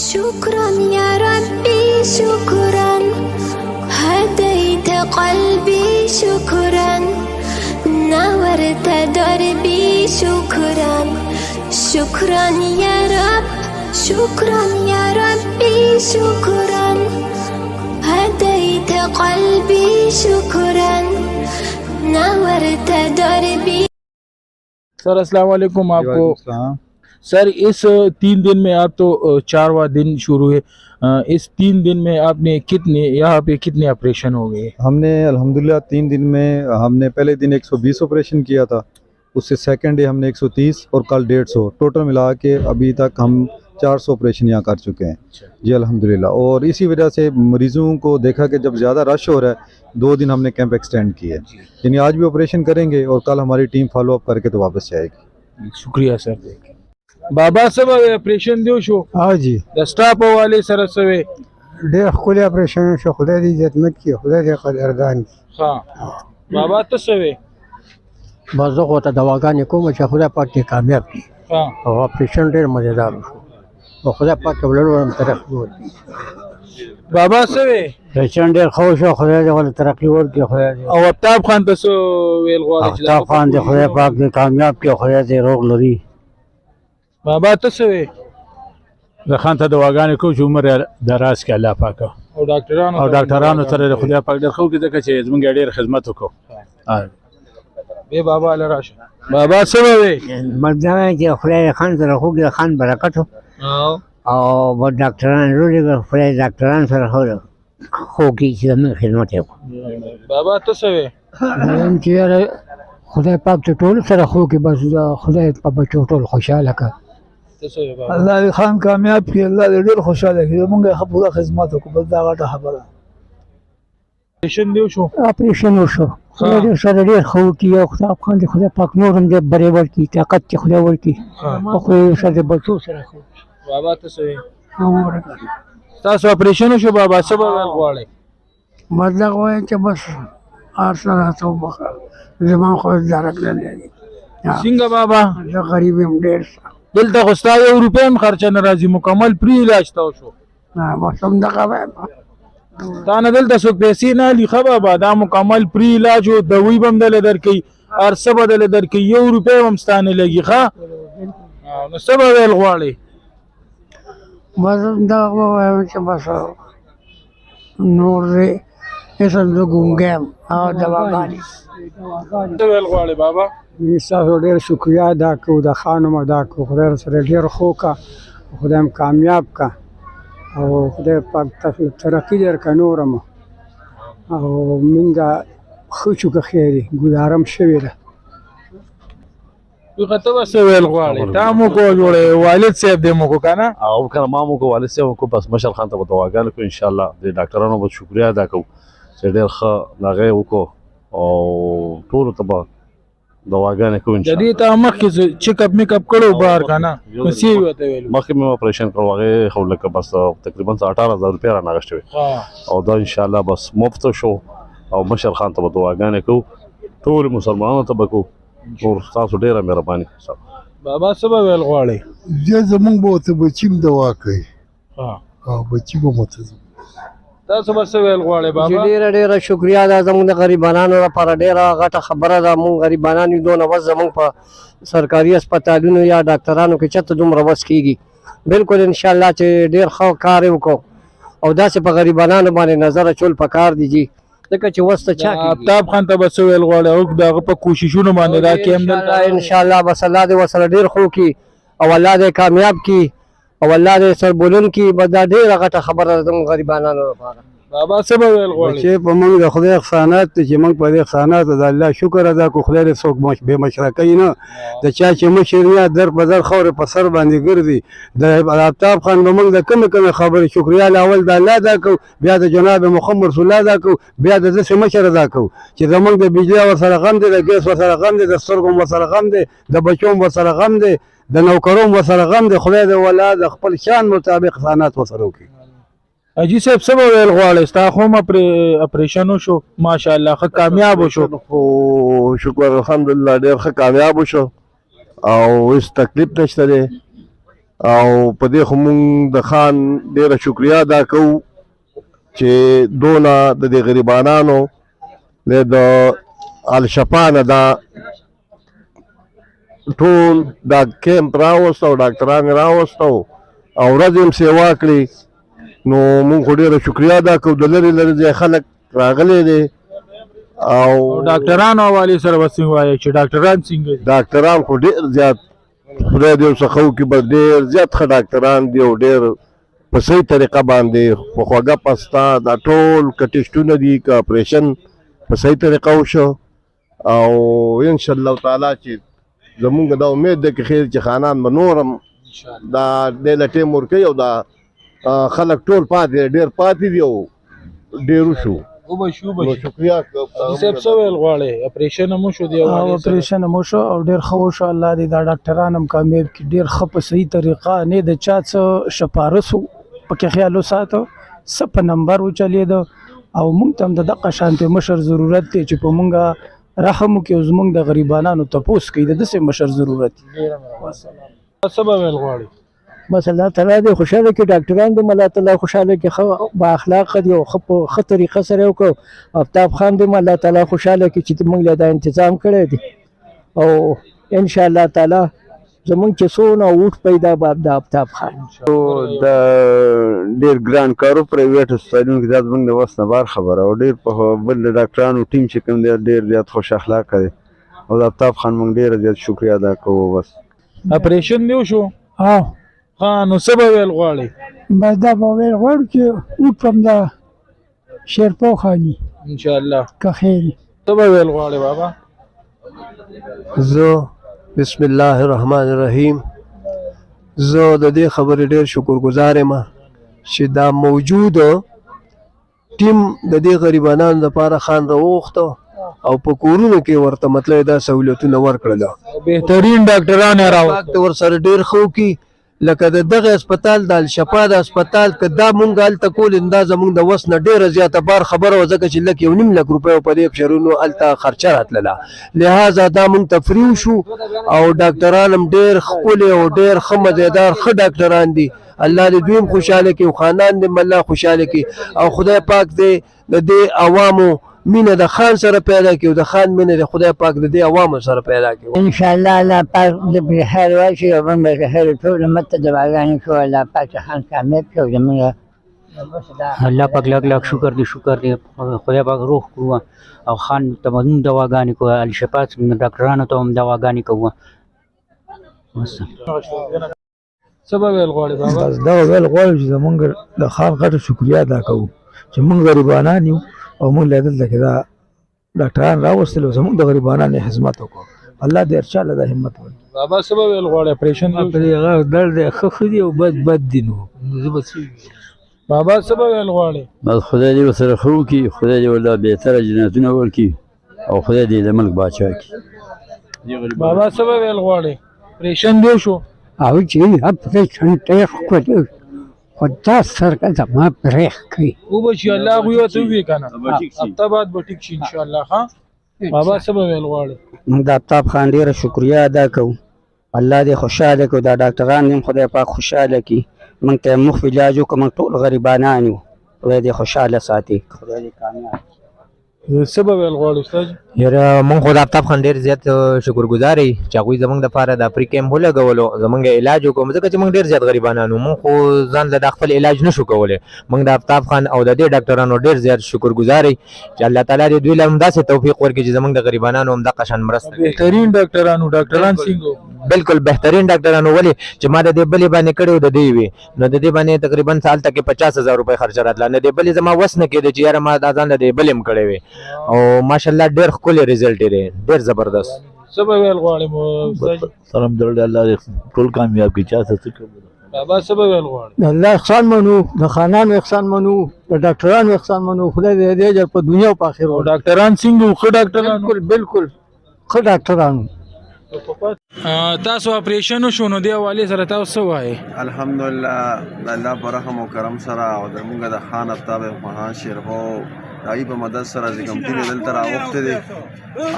شكرا يا ربي شكرا هديت قلبي شكرا نورت دربي شكرا شكرا يا رب شكرا يا ربي شكرا هديت قلبي شكرا نورت دربي. सर अस्सलाम वालेकुम। आपको सर इस 3 दिन में आप तो 4वां दिन शुरू है, इस 3 दिन में आपने यहाँ पे कितने ऑपरेशन हो गए? हमने अल्हम्दुलिल्लाह 3 दिन में हमने पहले दिन 120 ऑपरेशन किया था, उससे सेकंड डे हमने 130 और कल 150, टोटल मिला के अभी तक हम 400 ऑपरेशन यहाँ कर चुके हैं जी अल्हम्दुलिल्लाह। और इसी वजह से मरीज़ों को देखा कि जब ज़्यादा रश हो रहा है 2 दिन हमने कैंप एक्सटेंड किया, यानी आज भी ऑपरेशन करेंगे और कल हमारी टीम फॉलो अप करके तो वापस जाएगी। शुक्रिया सर। बाबा सब ऑपरेशन दो शो हाँ जी स्टाफ वाले सर सवे डेर खुले ऑपरेशन शो खुदा दी इज्जत मत की खुदा दे कदरदान की। हाँ बाबा तो सवे बस होता दवाखाने को मुझे खुदा पाक के कामयाब की। हाँ और ऑपरेशन डेर मज़ेदार हो और खुदा पाक के बलर तरक्की होती बाबा सवे ऑपरेशन डेर खुश हो खुदा दे वाली तरक्की और की खुदा दे और अफ्ताब खान तो सो वेल आफ्ताब खान दे खुदा पाक के कामयाब के खुदा दे रोग लरी। बाबा तो सवे खान ته دواګانې کو چې عمر دراز کې الله پاک और डॉक्टरान او ډاکټرانو سره خدای پاک ډېر خو کې ځکه چې زمونږ ډېر خدمت وکړو. बे बाबा अल राश बाबा सवे मर्दाना के खुदा खान सर हो गया खान बरकत हो और वो डॉक्टरान रोले खुदा डॉक्टरान सर हो की खिदमत है बाबा तो सवे खुदा पाक ته ټول سره خو کې بس خدای په بچو ټول خوشاله کا الله دې خان کامیاب کړي، الله دې ډېر خوشاله کړي، موږ یې پوره خدمت وکړو، بس دا غټه خبره. ऑपरेशन दियो शो ऑपरेशन وشو خدای دې سره ډېر خو کې او خدای پاک نورم دې بری ورکی طاقت چې خدای ورکی او خو سره بچو سره خو बाबा तो सवे امور تاسو ऑपरेशन شو बाबा सब غواړي مطلب وای چې بس ار سره توبه زمان خو درک نه دی څنګه بابا زه غریب يم ډېر دلته خو ستا 1 روپۍ هم خرچه نه راځي، مکمل فری علاج تاسو شو. بس هم دغه وایم تا نه دلته څوک پیسې نه اخلي ښه بابا، دا مکمل فری علاج او دوی به هم دله درکوي، هر څه به دله درکوي، 1 روپۍ هم ستا نه لګي ښه. نو څه به ویل غواړې؟ بس هم دغه وایم چې بس نور دې اسم زه ګونګی یم او دواګانې څه ویل غواړې بابا؟ ستاسو ډېر شکریه ادا کوو، د خانم ادا کوو، خدای سره ډېر خو کا، خدای هم کامیاب کا او خدای پاک تاسو ترقي درکړه نورم او مونږه ښه شو که خیر ګزارم شوې ده. ته به څه ویل غواړې؟ تا مو کو جوړې والد صاحب دې مو کو که نه؟ او کنه ما مو کو والد صاحب کو بس مشر خان ته به دواګانې کوو انشاءالله، د ډاکټرانو به شکریه ادا کوو چې ډېر ښه هغه یې وکړو او ټولو ته به دواګانې کوو د انشاءالله. دې ته مخکې چیک اپ میک اپ کړو بهر که نه؟ نو څه یې ورته ویلو؟ مخکې مې اپریشن کړو، هغې خو لکه بس تقریبا 18,000 روپۍ رانه اخیستې وې او دا انشاءالله بس مفت شو او مشر خان ته به دواګانې کوو، ټولو مسلمانانو ته به کوو. نور تاسو ډېره مهرباني. بابا څه به ویل غواړې؟ زمونږ به ورته بچي هم دوا کوي او بچي به مو ته تاسو به څه ویل غواړې بابا؟ ډېره ډېره شکریه ده زموږ د غریبانو لپاره ډېره غټه خبره ده. موږ غریبانان یو دونه بس زموږ په سرکاري هسپتالونو یا ډاکټرانو کې چېرته دومره بس کېږي. بالکل انشاءالله چې ډېر ښه کار یې وکړو او داسې په غریبانانو باندې نظر اچول پکار دي جي، ځکه چې وس ته چا آفتاب خان ته به څه ویل غواړې او د هغه په کوششونو باندې دا کې هم دلته انشاءالله بس الله دې ورسره ډېر ښه وکړي او الله دې کامیاب کړي او الله دې سربلند کړي. بس دا ډېره غټه خبره ده زموږ غریبانانو لپاره. بابا څه به ویل غواړې؟ چې په موږ د خدای احسانات دي چې موږ په دې احساناتو د الله شکر ادا کړو. خدای دې څوک بې مشرکۍ نه، د چا چې مشر نه در په در خاورې په سر باندې ګرځي. د آفتاب خان به موږ د کمې کمې خبرې شکریا اول د الله ادا کړو، بیا د جناب محمد رسول الله ادا کړو، بیا د داسې مشر ادا کړو چې زموږ د بجلي ورسره غم دی، د ګیس ورسره غم دی، د سترګو ورسره غم دی، د بچو ورسره غم دی، د نوکرو ورسره غم دی. خدای دې ولا د خپل شان مطابق احسانات ورسره وکړي. اجي صاحب څه به ویل غواړې؟ ستا خو هم اپریشن وشو ماشاءالله ښه کامیاب وشو. خو شکر الحمدلله ډېر ښه کامیاب وشو او هېڅ تکلیف نشته دی او په دې خو مونږ د خان ډېره شکریا ادا کوو چې دونه د دې غریبانانو د الشفا نه دا ټول دا کیمپ راوست او ډاکټران یې راوستو او ورځ یې هم سیوا کړې نو مونږ خو ډېره شکریا ادا کوو د لرې لرې ځای خلک راغلی دی او ډاکټرانو حوالې سره به څنګه وایي چې ډاکټران څنګه دي؟ ډاکټران خو ډېر زیات خدای دې ورڅخه وکړي بس ډېر زیات ښه ډاکټران دي او ډېر په صحیح طریقه باندې په خوږه پسته دا ټول که ټسټونه دي که اپریشن په صحیح طریقه وشو او انشاءالله تعالی چې زمونږ دا امید ده که خیر چې خانان به نور هم دا دې له ټیم ورکوي او دا خلک ټول پاتې ډېر پاتې دي او ډېر وشو نو شکریا حاجي صاحب څه ویل غواړې اپریشن هم وشو دی اپریشن هم وشو او ډېر ښه وشو الله دې دا ډاکټران هم کامیاب کړي ډېر ښه په صحیح طریقه نه د چا څه شپارس پکې خیال وساته څه په نمبر وچلېده او موږ ته هم د دغه شانتې مشر ضرورت دی چې په موږ رحم وکړي او زموږ د غریبانانو تپوس کوي د داسې مشر ضرورت دی څه به ویل غواړې؟ بس الله تعالی دې خوشاله کړي ډاکټران دې الله تعالی خوشاله کړي ښه با اخلاقه دي او ښه طریقه سره یې وکړو آفتاب خان دې الله تعالی خوشاله کړي چې موږ له دا تنظیم کړی دی او انشاءالله تعالی زمونږ چې څونه اوټ پیدا به د آفتاب خان د ډېر ګران کارو پرایویټ هسپتالونو کې دا زموږ د وس نه بار خبره او ډېر په بل د ډاکټرانو ټیم چې کوم دی ډېر زیات خوش اخلاقه دی او د آفتاب خان موږ ډېره زیات شکریا ادا کوو بس اپریشن دی وشو؟ ها نو څه به ویل غواړې؟ بس دا به ویل غواړو چې اوټ هم د شیرپو خاني انشاءالله که خیر څه به ویل غواړې بابا؟ زه بسم الله الرحمن الرحیم زه د دې خبرې ډېر شکرګزار یم چې دا موجود ټیم د دې غریبانانو لپاره خان راوغوښته او په کورونو کې ورته مطلب دا سہولتونه ورکړل بهترین ډاکټران یې راوستل ورسره ډېر ښه وکړي لکه د دغه هسپتال د الشفا د هسپتال که دا مونږ هلته کول دا زمونږ د وس نه ډېره زیاته بار خبره وه ځکه چې لږ 1.5 لک روپیو په دې افشرونو هلته خرچه راتلله لهذا دا مونږ ته فري وشو او ډاکټران هم ډېر ښکلي او ډېر ښه مزیدار ښه ډاکټران دي الله دې دوی هم خوشحاله کړي او خانان دې هم الله خوشحاله کړي او خدای پاک دې د دې عوامو مینه د خان سره پیدا کړي او د خان مینه د خدای پاک د دې عوامو سره پیدا کړي انشاءالله الله پاک دې بخیر واشي او موږ به خیر ټول امت ته دعاګانې کوو الله پاک خان کامیاب کړي او زموږ الله پاک لاک لاک شکر دی خدای پاک روح کړو او خان ته موږ دعاګانې کوو الشفا ډاکټرانو ته هم دعاګانې کوو څه به ویل غواړې بابا؟ بس دا ویل غواړو چې زمونږ د خان غټه شکریا ادا کوو چې موږ غریبانان یو او موږ له دلته کې دا ډاکټران راوستل او زموږ د غریبانو خدمت وکړو الله دې هر چا له دا همت ورکړي بابا څه به ویل غواړې؟ اپریشن هغه درد یې ښه ښه دي او بد دي نو زه به څه بابا څه به ویل غواړې؟ بس خدای دې ورسره ښه وکړي خدای دې ورله بهتره جنتونه ورکړي او خدای دې د ملک باچا کړي بابا څه به ویل غواړې؟ اپریشن دی وشو؟ او چې اپریشن ډېر ښکلی خو دا سرکه زما پرېښ کوي وبشي الله هغوی ورته ووایي که نه هفته بعد به ټیک شي انشاءالله ښه بابا څه به ویل غواړې؟ موږ د آفتاب خان ډېره شکریا ادا کوو الله دې خوشحاله کړو دا ډاکټران دې هم خدای پاک خوشحاله کړي موږ ته یې مفت علاج وکړو موږ ټول غریبانان یو خدای دې خوشحاله ساتي خدای دې کامیاب څه به ویل غواړو استاد؟ یاره موږ خو د آفتاب خان ډېر زیات شکرګزار یو چې هغوی زموږ دپاره د فری کیمپ ولګولو زموږ علاج وکړو ځکه چې موږ ډېر زیات غریبانان وو موږ خو ځان له دا خپل علاج نشو کولی موږ د آفتاب خان او د دې ډاکټرانو ډېر زیات شکرګزار یو چې الله تعالی دې دوی له هم داسې توفیق ورکړي چې زموږ د غریبانانو هم دغه شان مرسته کوي بهترین ډاکټران څنګه بالکل بهترین ډاکټرانو ولې چې ما د دې بلې باندې کړی و د دې وي نو د دې باندې تقریبا سال ته کې 50,000 روپۍ خرچه راتله نه دې بلې زما وس نه کېده چې یاره ما دا ځان د دې بلې هم کړی وي او ماشاءالله ډېر ښکلی ریزلټ یې دی ډېر زبردست څه به ویل غواړې سلام درود الله دې ټول کامیاب کړي چا څه کوي بابا څه به ویل غواړې؟ د الله احسان منو د خانانو احسان منو د ډاکټرانو احسان منو خدای دې دې اجر په دنیا او په آخرت ډاکټران څنګه ښه ډاکټران بالکل ښه ډاکټرانو تاسو اپریشن وشو نو دې حوالې سره تاسو څه وایې؟ الحمدلله د الله په رحم او کرم سره او زموږ د خان آفتاب خان شیرپو هغه په مدد سره چې کوم ټیم دلته راوخته دي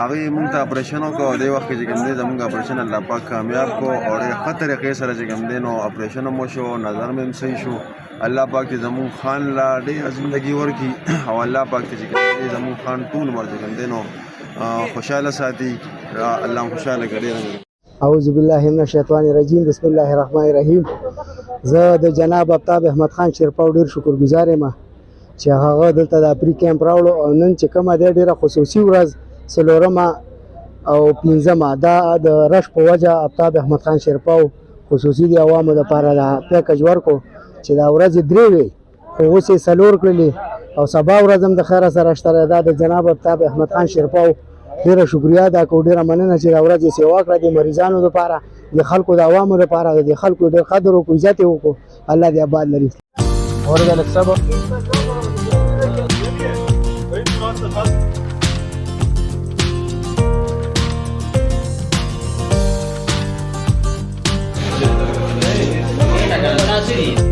هغه موږ ته اپریشن وکړو د وخت چې کوم دی زموږ اپریشن الله پاک کامیاب کو او ډېر ښه طریقې سره چې کوم دی نو اپریشن مو شو نظر مې صحیح شو الله پاک دې زموږ خان لا ډېر ژوندګي ورکړي او الله پاک دې چې کوم دی زموږ خان ټول عمر چې کوم دی نو خوشاله ساتي الله خوشاله کړي. اعوذ بالله من الشیطان الرجیم بسم الله الرحمن الرحیم. زه د جناب آفتاب احمد خان شیرپاو ډېر شکرګزار یم چې هغه دلته د پری کیمپ راوړو او نن چې کومه دی ډېره خصوصي ورځ څلورمه او پنځمه دا د رش په وجه آفتاب احمد خان شیرپاو خصوصي د عوامو دپاره دا پیکج ورکړو چې دا ورځې درې وې خو اوس یې څلور کړلې او سبا ورځ هم د خیره سره شته دا د جناب آفتاب احمد خان شیرپاو ډېره شکریا ادا کوو ډېره مننه چې دا ورځ یې سیوا کړه د مریضانو دپاره د خلکو د عوامو دپاره د خلکو ډېر قدر وکړو عزت یې وکړو الله دې آباد لري. ورګه لږ صبر City.